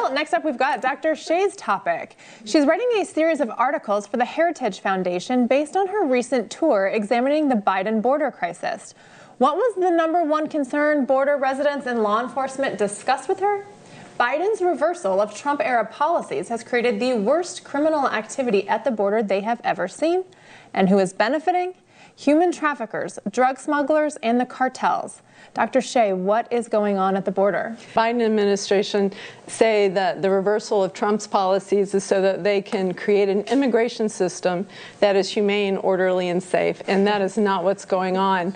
Well, next up we've got Dr. Shea's topic. She's writing a series of articles for the Heritage Foundation based on her recent tour examining the Biden border crisis. What was the #1 concern border residents and law enforcement discussed with her? Biden's reversal of Trump-era policies has created the worst criminal activity at the border they have ever seen. And who is benefiting? Human traffickers, drug smugglers, and the cartels. Dr. Shea, what is going on at the border? Biden administration say that the reversal of Trump's policies is so that they can create an immigration system that is humane, orderly, and safe, and that is not what's going on.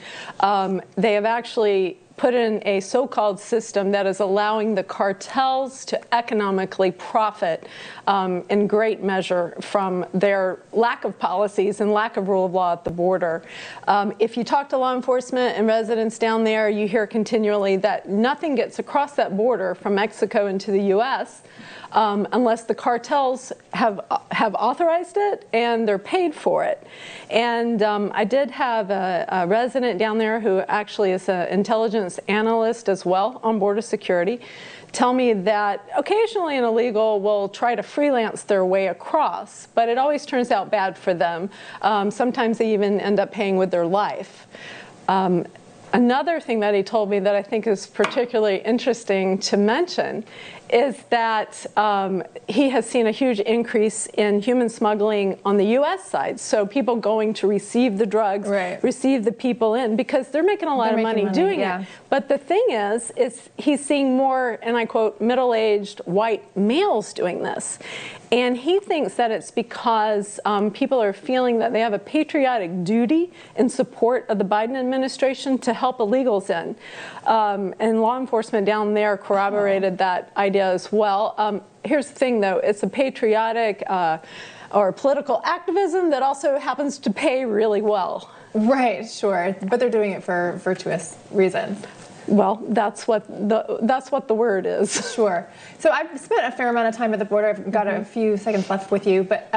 They have actually put in a so-called system that is allowing the cartels to economically profit in great measure from their lack of policies and lack of rule of law at the border. If you talk to law enforcement and residents down there, you hear continually that nothing gets across that border from Mexico into the U.S. Unless the cartels have authorized it and they're paid for it. And I did have a resident down there who actually is an intelligence analyst as well on border security tell me that occasionally an illegal will try to freelance their way across, but it always turns out bad for them. Sometimes they even end up paying with their life. Another thing that he told me that I think is particularly interesting to mention is that he has seen a huge increase in human smuggling on the U.S. side. So people going to receive the drugs, receive the people in, because they're making a lot of money doing it. But the thing is he's seeing more, and I quote, middle-aged white males doing this. And he thinks that it's because people are feeling that they have a patriotic duty in support of the Biden administration to help illegals in. And law enforcement down there corroborated that idea as well. Here's the thing, though. It's a patriotic or political activism that also happens to pay really well. Right, sure. But they're doing it for virtuous reasons. Well, that's what the word is. Sure. So I've spent a fair amount of time at the border. I've got a few seconds left with you. But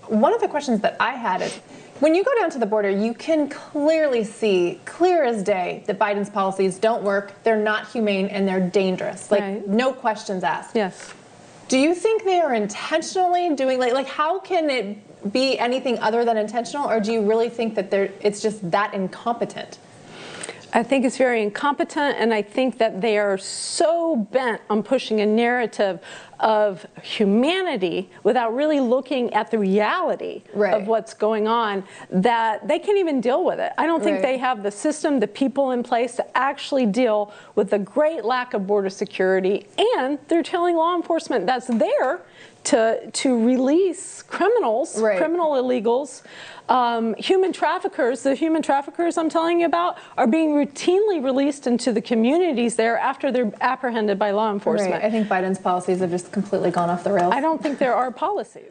one of the questions that I had is, when you go down to the border, you can clearly see, clear as day, that Biden's policies don't work, they're not humane, and they're dangerous. Like, no questions asked. Yes. Do you think they are intentionally doing, like how can it be anything other than intentional, or do you really think that it's just that incompetent? I think it's very incompetent, and I think that they are so bent on pushing a narrative of humanity without really looking at the reality of what's going on that they can't even deal with it. I don't think they have the system, the people in place to actually deal with the great lack of border security, and they're telling law enforcement that's there to release criminals, criminal illegals, human traffickers. The human traffickers I'm telling you about are being routinely released into the communities there after they're apprehended by law enforcement. I think Biden's policies have just completely gone off the rails. I don't think there are policies.